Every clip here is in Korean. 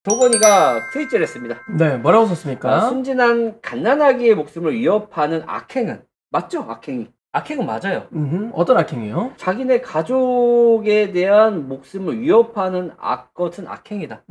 도건이가 트윗을 했습니다. 네, 뭐라고 썼습니까? 순진한 갓난아기의 목숨을 위협하는 악행은 맞죠? 악행이. 악행은 맞아요. 어떤 악행이요? 자기네 가족에 대한 목숨을 위협하는 악 같은 악행이다.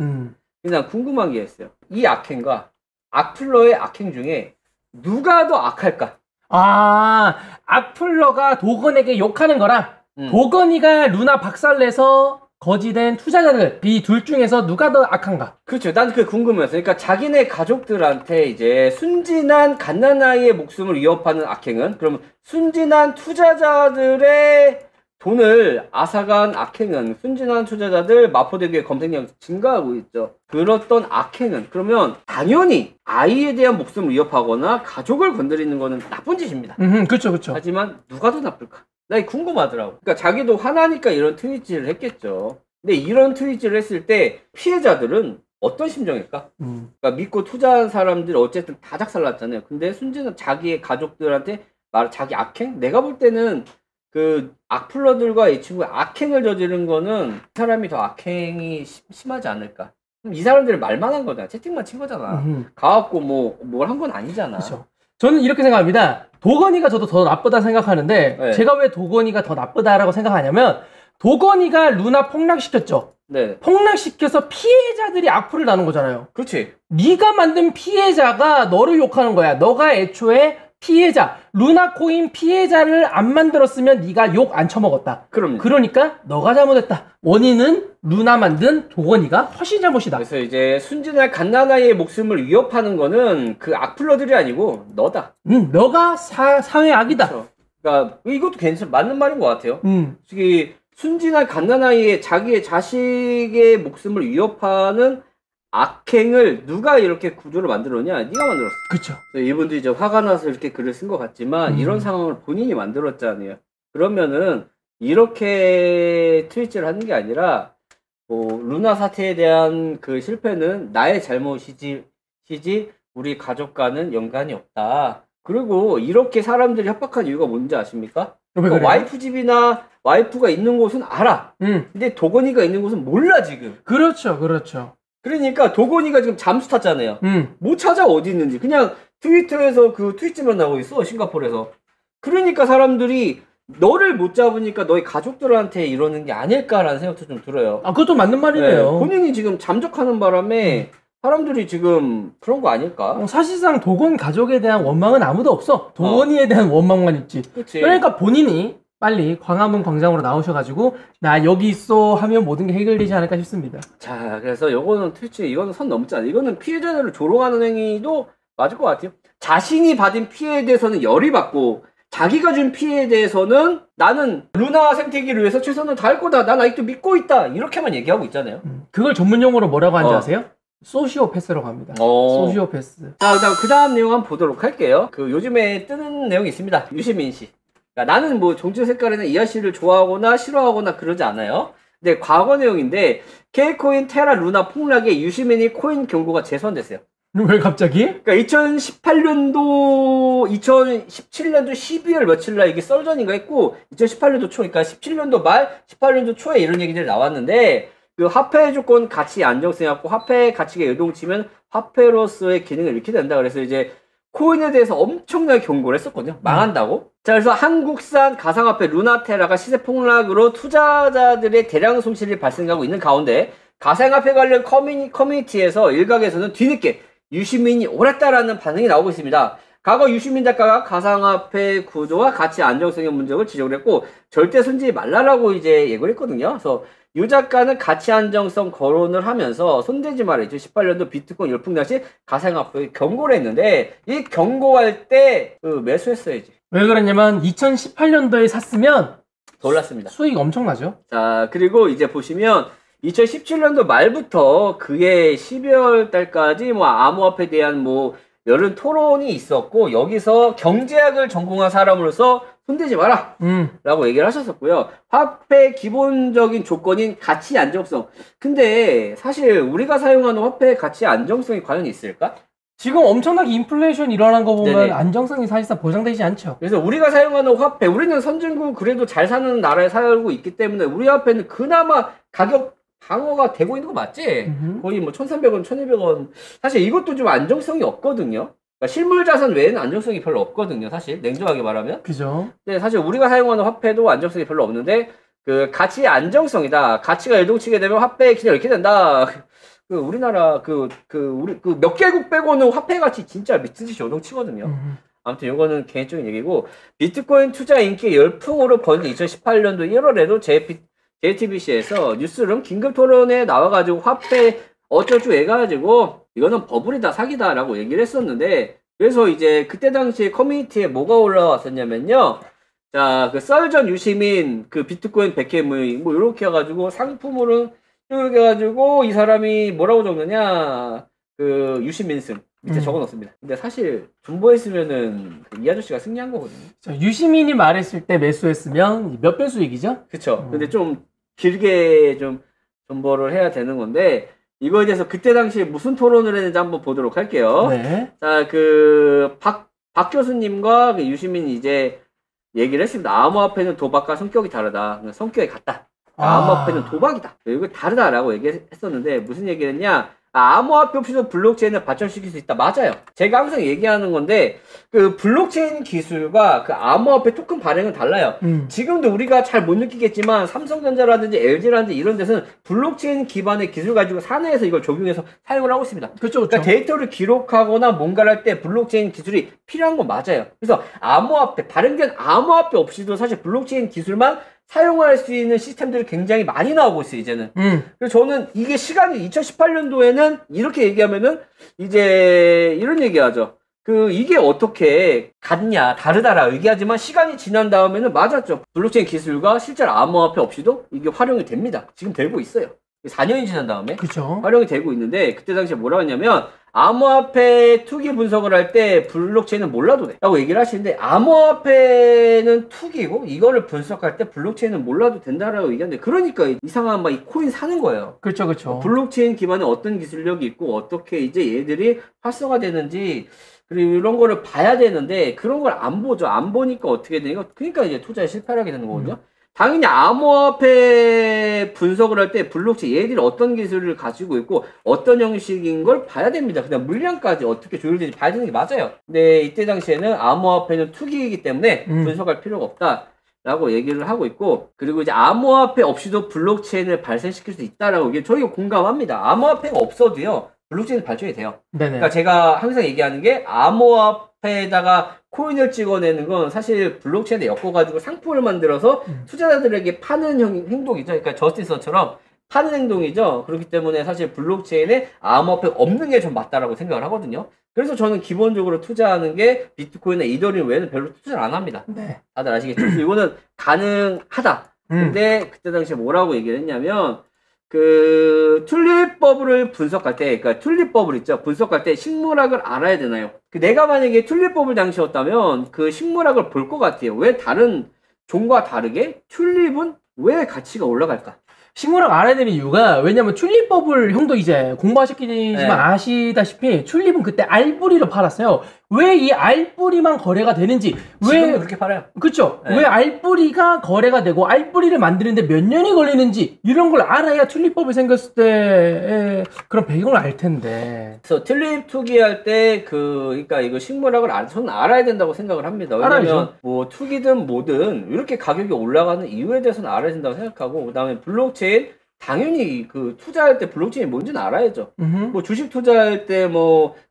그냥 궁금한 게 있어요. 이 악행과 악플러의 악행 중에 누가 더 악할까? 아, 악플러가 도건에게 욕하는 거랑 도건이가 루나 박살내서 거지된 투자자들 이 둘 중에서 누가 더 악한가? 그렇죠. 난 그게 궁금해서. 그러니까 자기네 가족들한테 이제 순진한 갓난아이의 목숨을 위협하는 악행은, 그러면 순진한 투자자들의 돈을 앗아간 악행은, 순진한 투자자들 마포대교의 검색량 증가하고 있죠. 그렇던 악행은, 그러면 당연히 아이에 대한 목숨을 위협하거나 가족을 건드리는 거는 나쁜 짓입니다. 그렇죠, 그렇죠. 하지만 누가 더 나쁠까? 나 궁금하더라고. 그러니까 자기도 화나니까 이런 트윗을 했겠죠. 근데 이런 트윗을 했을 때 피해자들은 어떤 심정일까? 그러니까 믿고 투자한 사람들이 어쨌든 다 작살났잖아요. 근데 순진한 자기의 가족들한테 자기 악행? 내가 볼 때는 그 악플러들과 이 친구의 악행을 저지른 거는 이 사람이 더 악행이 심하지 않을까? 이 사람들은 말만 한 거잖아. 채팅만 친 거잖아. 가갖고 뭘 한 건 아니잖아. 그렇죠. 저는 이렇게 생각합니다. 도건이가 저도 더 나쁘다 생각하는데, 네. 제가 왜 도건이가 더 나쁘다라고 생각하냐면, 도건이가 루나 폭락시켰죠. 네. 폭락시켜서 피해자들이 악플을 나눈 거잖아요. 그렇지. 네가 만든 피해자가 너를 욕하는 거야. 너가 애초에 피해자, 루나코인 피해자를 안 만들었으면 네가 욕 안 쳐먹었다. 그럼요. 그러니까 너가 잘못했다. 원인은 루나 만든 도건이가 훨씬 잘못이다. 그래서 이제 순진한 갓난아이의 목숨을 위협하는 거는 그 악플러들이 아니고 너다. 너가 사회 악이다. 그렇죠. 그러니까 이것도 맞는 말인 것 같아요. 특히 순진한 갓난아이의 자기의 자식의 목숨을 위협하는 악행을 누가 이렇게 구조를 만들었냐? 네가 만들었어. 그렇죠. 이분도 이제 화가 나서 이렇게 글을 쓴 것 같지만 이런 상황을 본인이 만들었잖아요. 그러면은 이렇게 트윗을 하는 게 아니라 루나 사태에 대한 그 실패는 나의 잘못이지 우리 가족과는 연관이 없다. 그리고 이렇게 사람들이 협박한 이유가 뭔지 아십니까? 그러니까 와이프 집이나 와이프가 있는 곳은 알아. 근데 도건이가 있는 곳은 몰라 지금. 그렇죠, 그렇죠. 그러니까 도건이가 지금 잠수 탔잖아요. 못 찾아 어디 있는지. 그냥 트위터에서 그 트윗만 나오고 있어, 싱가포르에서. 그러니까 사람들이 너를 못 잡으니까 너희 가족들한테 이러는 게 아닐까라는 생각도 좀 들어요. 아, 그것도 맞는 말이네요. 네, 본인이 지금 잠적하는 바람에 사람들이 지금 그런 거 아닐까? 사실상 도건 가족에 대한 원망은 아무도 없어. 도건이에 대한 원망만 있지. 그치. 그러니까 본인이 빨리 광화문 광장으로 나오셔가지고 나 여기 있어 하면 모든 게 해결되지 않을까 싶습니다. 자, 그래서 요거는 트위치 이거는 선 넘잖아. 이거는 피해자들을 조롱하는 행위도 맞을 것 같아요. 자신이 받은 피해에 대해서는 열이 받고 자기가 준 피해에 대해서는 나는 루나 생태계를 위해서 최선을 다할 거다. 난 아직도 믿고 있다. 이렇게만 얘기하고 있잖아요. 그걸 전문용어로 뭐라고 하는지 아세요? 소시오패스라고 합니다. 소시오패스. 자, 그 다음 내용 한번 보도록 할게요. 그 요즘에 뜨는 내용이 있습니다. 유시민 씨. 그러니까 나는 뭐 종주 색깔에는 이하 씨를 좋아하거나 싫어하거나 그러지 않아요. 근데 과거 내용인데 K코인 테라 루나 폭락에 유시민이 코인 경고가 재선됐어요. 왜 갑자기? 그러니까 2017년도 12월 며칠날 이게 썰전인가 했고 2018년도 초, 그러니까 17년도 말 18년도 초에 이런 얘기들이 나왔는데 그 화폐 조건 가치 안정성이었고 화폐 가치가 요동치면 화폐로서의 기능을 잃게 된다. 그래서 이제 코인에 대해서 엄청나게 경고를 했었거든요. 망한다고. 자, 그래서 한국산 가상화폐 루나테라가 시세 폭락으로 투자자들의 대량 손실이 발생하고 있는 가운데 가상화폐 관련 커뮤니티에서 일각에서는 뒤늦게 유시민이 옳았다라는 반응이 나오고 있습니다. 과거 유시민 작가가 가상화폐 구조와 가치 안정성의 문제를 지적을 했고 절대 손지지 말라라고 이제 예고를 했거든요. 그래서 이 작가는 가치 안정성 거론을 하면서 손대지 마라. 2018년도 비트코인 열풍 당시 가상화폐 경고를 했는데 이 경고할 때 매수했어야지. 왜 그랬냐면 2018년도에 샀으면 더 올랐습니다. 수익 엄청나죠. 자, 그리고 이제 보시면 2017년도 말부터 그해 12월 달까지 뭐 암호화폐에 대한 뭐 여러 토론이 있었고 여기서 경제학을 전공한 사람으로서 손대지 마라 라고 얘기를 하셨었고요. 화폐 기본적인 조건인 가치 안정성. 근데 사실 우리가 사용하는 화폐의 가치 안정성이 과연 있을까? 지금 엄청나게 인플레이션 일어난 거 보면 네네. 안정성이 사실상 보장되지 않죠. 그래서 우리가 사용하는 화폐, 우리는 선진국 그래도 잘 사는 나라에 살고 있기 때문에 우리 화폐는 그나마 가격 방어가 되고 있는 거 맞지? 음흠. 거의 뭐 1,300원, 1,200원. 사실 이것도 좀 안정성이 없거든요. 그러니까 실물 자산 외에는 안정성이 별로 없거든요. 사실 냉정하게 말하면. 그죠. 근데 사실 우리가 사용하는 화폐도 안정성이 별로 없는데 그 가치의 안정성이다. 가치가 요동치게 되면 화폐의 기준이 이렇게 된다. 그 우리나라 우리 몇 개국 빼고는 화폐 가치 진짜 미친 듯이 요동치거든요. 아무튼 이거는 개인적인 얘기고 비트코인 투자 인기 열풍으로 번진 2018년도 1월에도 JTBC에서 뉴스룸 긴급 토론에 나와가지고 화폐 어쩌고 해가지고 이거는 버블이다 사기다라고 얘기를 했었는데 그래서 이제 그때 당시에 커뮤니티에 뭐가 올라왔었냐면요. 자, 그 썰전 유시민 그 비트코인 100회 모임 뭐 이렇게 해가지고 상품으로는 이렇게 해가지고 이 사람이 뭐라고 적느냐 그 유시민승 밑에 적어놓습니다. 근데 사실 존버했으면은 이 아저씨가 승리한 거거든요. 자, 유시민이 말했을 때 매수했으면 몇 배 수익이죠? 그쵸. 근데 좀 길게 좀 존버를 해야 되는 건데 이거에 대해서 그때 당시에 무슨 토론을 했는지 한번 보도록 할게요. 네. 자, 박 교수님과 그 유시민이 이제 얘기를 했습니다. 암호화폐는 도박과 성격이 다르다. 성격이 같다. 암호화폐는 도박이다. 이거 다르다라고 얘기했었는데 무슨 얘기를 했냐? 암호화폐 없이도 블록체인을 발전시킬 수 있다. 맞아요. 제가 항상 얘기하는 건데 그 블록체인 기술과 그 암호화폐 토큰 발행은 달라요. 지금도 우리가 잘 못 느끼겠지만 삼성전자라든지 LG라든지 이런 데서는 블록체인 기반의 기술 가지고 사내에서 이걸 적용해서 사용을 하고 있습니다. 그렇죠. 그러니까 데이터를 기록하거나 뭔가를 할 때 블록체인 기술이 필요한 건 맞아요. 그래서 암호화폐, 발행된 암호화폐 없이도 사실 블록체인 기술만 사용할 수 있는 시스템들이 굉장히 많이 나오고 있어요, 이제는. 그래서 저는 이게 시간이 2018년도에는 이렇게 얘기하면은 이제 이런 얘기 하죠. 이게 어떻게 같냐, 다르다라 얘기하지만 시간이 지난 다음에는 맞았죠. 블록체인 기술과 실제로 암호화폐 없이도 이게 활용이 됩니다. 지금 되고 있어요. 4년이 지난 다음에 그쵸. 활용이 되고 있는데 그때 당시에 뭐라고 했냐면 암호화폐 투기 분석을 할 때 블록체인은 몰라도 돼 라고 얘기를 하시는데 암호화폐는 투기고 이거를 분석할 때 블록체인은 몰라도 된다라고 얘기하는데 그러니까 이상한 막 이 코인 사는 거예요. 그렇죠. 그렇죠. 블록체인 기반에 어떤 기술력이 있고 어떻게 이제 얘들이 활성화되는지 그리고 이런 거를 봐야 되는데 그런 걸 안 보죠. 안 보니까 어떻게 되니까 그러니까 이제 투자에 실패하게 되는 거거든요. 당연히 암호화폐 분석을 할 때 블록체인 얘들이 어떤 기술을 가지고 있고 어떤 형식인 걸 봐야 됩니다. 그냥 물량까지 어떻게 조율되는지 봐야 되는 게 맞아요. 근데 이때 당시에는 암호화폐는 투기이기 때문에 분석할 필요가 없다라고 얘기를 하고 있고 그리고 이제 암호화폐 없이도 블록체인을 발생시킬 수 있다라고 이게 저희가 공감합니다. 암호화폐가 없어도요. 블록체인 발전이 돼요. 네네. 그러니까 제가 항상 얘기하는 게 암호화폐에다가 코인을 찍어내는 건 사실 블록체인에 엮어가지고 상품을 만들어서 투자자들에게 파는 행동이죠. 그러니까 저스티스처럼 파는 행동이죠. 그렇기 때문에 사실 블록체인에 암호화폐가 없는 게 좀 맞다라고 생각을 하거든요. 그래서 저는 기본적으로 투자하는 게 비트코인이나 이더리움 외에는 별로 투자를 안 합니다. 네. 다들 아시겠죠? 그래서 이거는 가능하다. 근데 그때 당시에 뭐라고 얘기를 했냐면 튤립버블을 분석할 때, 그러니까 튤립버블 있죠? 분석할 때 식물학을 알아야 되나요? 내가 만약에 튤립버블 당시였다면 그 식물학을 볼 것 같아요. 왜 다른 종과 다르게 튤립은 왜 가치가 올라갈까? 식물학 알아야 되는 이유가 왜냐면 튤립버블 형도 이제 공부하셨겠지만 네. 아시다시피 튤립은 그때 알뿌리로 팔았어요. 왜 이 알뿌리만 거래가 되는지 지금도 그렇게 팔아요. 그쵸? 네. 왜 알뿌리가 거래가 되고 알뿌리를 만드는데 몇 년이 걸리는지 이런 걸 알아야 튤립법이 생겼을 때의 그런 배경을 알 텐데. 그래서 튤립 투기할 때 그러니까 이거 식물학을 저는 알아야 된다고 생각을 합니다. 왜냐면 알아야죠. 뭐 투기든 뭐든 이렇게 가격이 올라가는 이유에 대해서는 알아야 된다고 생각하고 그다음에 블록체인 당연히 투자할 때 블록체인이 뭔지는 알아야죠. 뭐 주식 투자할 때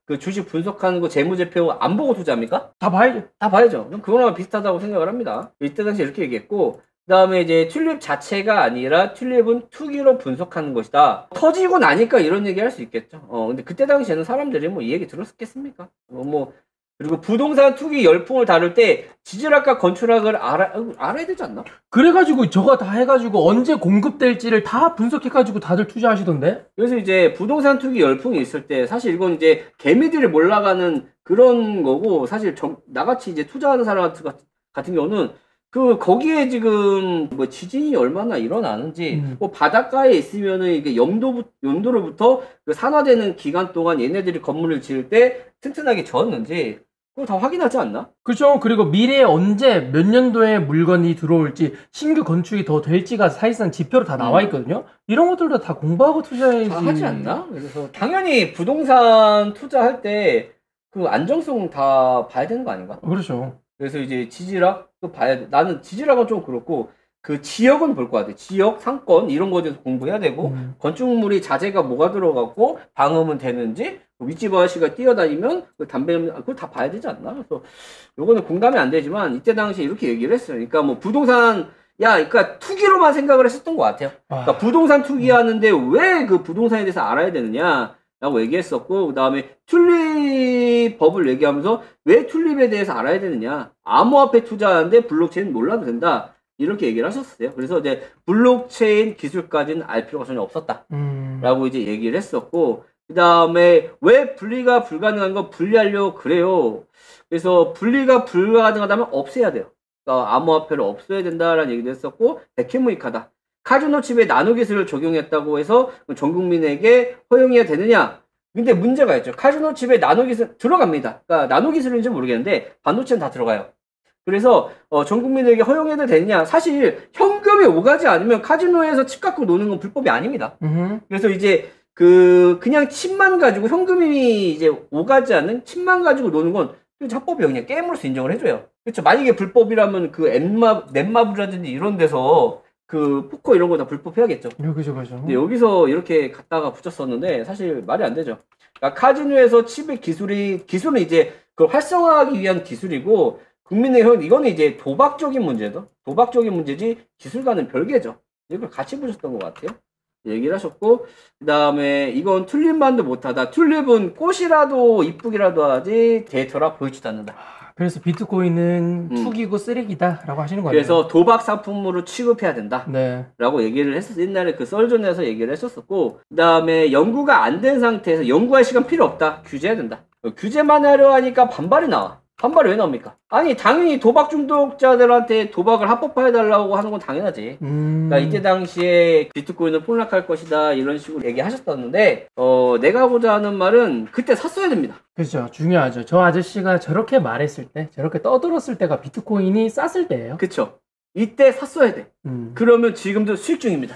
그 주식 분석하는 거 재무제표 안 보고 투자합니까? 다 봐야죠. 다 봐야죠. 그럼 그거랑 비슷하다고 생각을 합니다. 이때 당시 이렇게 얘기했고 그 다음에 이제 튤립 자체가 아니라 튤립은 투기로 분석하는 것이다. 터지고 나니까 이런 얘기 할 수 있겠죠. 근데 그때 당시에는 사람들이 이 얘기 들었겠습니까? 그리고 부동산 투기 열풍을 다룰 때 지질학과 건축학을 알아야 되지 않나? 그래가지고 저거 다 해가지고 언제 공급될지를 다 분석해가지고 다들 투자하시던데? 그래서 이제 부동산 투기 열풍이 있을 때 사실 이건 이제 개미들이 몰라가는 그런 거고 사실 나같이 이제 투자하는 사람 같은 경우는 거기에 지금 지진이 얼마나 일어나는지 바닷가에 있으면은 이게 염도로부터 산화되는 기간 동안 얘네들이 건물을 지을 때 튼튼하게 졌는지 그거 다 확인하지 않나? 그죠. 그리고 미래에 언제 몇 년도에 물건이 들어올지 신규 건축이 더 될지가 사실상 지표로 다 나와 있거든요. 이런 것들도 다 공부하고 투자해야지. 다 하지 않나? 그래서 당연히 부동산 투자할 때 그 안정성 다 봐야 되는 거 아닌가? 그렇죠. 그래서 이제 지질학도 봐야 돼. 나는 지질학은 좀 그렇고 그 지역은 볼 것 같아. 지역, 상권 이런 거에 대해서 공부해야 되고 건축물이 자재가 뭐가 들어갔고 방음은 되는지 윗집 아저씨가 뛰어다니면 그 담배 그걸 다 봐야 되지 않나? 그래서 요거는 공감이 안 되지만 이때 당시에 이렇게 얘기를 했어요. 그러니까 뭐 부동산 그러니까 투기로만 생각을 했었던 것 같아요. 그러니까 부동산 투기하는데 왜 그 부동산에 대해서 알아야 되느냐? 라고 얘기했었고, 그 다음에 튤립 법을 얘기하면서 왜 튤립에 대해서 알아야 되느냐. 암호화폐 투자하는데 블록체인 몰라도 된다. 이렇게 얘기를 하셨어요. 그래서 이제 블록체인 기술까지는 알 필요가 전혀 없었다. 라고 이제 얘기를 했었고, 그 다음에 왜 분리가 불가능한 거 분리하려고 그래요. 그래서 분리가 불가능하다면 없애야 돼요. 그러니까 암호화폐를 없애야 된다라는 얘기도 했었고, 백해무익하다. 카지노 칩에 나노 기술을 적용했다고 해서 전 국민에게 허용해야 되느냐? 근데 문제가 있죠. 카지노 칩에 나노 기술 들어갑니다. 그러니까 나노 기술인지 모르겠는데 반도체는 다 들어가요. 그래서 전 국민에게 허용해도 되느냐? 사실 현금이 오가지 않으면 카지노에서 칩 갖고 노는 건 불법이 아닙니다. 그래서 이제 그냥 칩만 가지고 현금이 이제 오가지 않는 칩만 가지고 노는 건 합법이에요. 그냥 게임으로서 인정을 해줘요. 그렇죠. 만약에 불법이라면 그 넷마블이라든지 이런 데서 그 포커 이런 거 다 불법해야겠죠. 그죠. 근데 여기서 이렇게 갖다가 붙였었는데 사실 말이 안 되죠. 그러니까 카지노에서 칩의 기술은 이제 그걸 활성화하기 위한 기술이고 국민의 이거는 이제 도박적인 문제죠. 도박적인 문제지 기술과는 별개죠. 이걸 같이 보셨던 것 같아요. 얘기를 하셨고 그 다음에 이건 튤립만도 못하다. 튤립은 꽃이라도 이쁘기라도 하지 데이터라 보이지도 않는다. 그래서 비트코인은 투기고 쓰레기다라고 하시는 거예요. 그래서 도박 상품으로 취급해야 된다. 네. 라고 얘기를 했었어. 옛날에 그 썰전에서 얘기를 했었었고, 그 다음에 연구가 안 된 상태에서 연구할 시간 필요 없다. 규제해야 된다. 규제만 하려 하니까 반발이 나와. 반발이 왜 나옵니까? 아니, 당연히 도박 중독자들한테 도박을 합법화해달라고 하는 건 당연하지. 그러니까 이때 당시에 비트코인은 폭락할 것이다. 이런 식으로 얘기하셨었는데, 내가 하고자 하는 말은 그때 샀어야 됩니다. 그렇죠. 중요하죠. 저 아저씨가 저렇게 말했을 때, 저렇게 떠들었을 때가 비트코인이 쌌을 때예요. 그쵸. 이때 샀어야 돼. 그러면 지금도 수익 중입니다.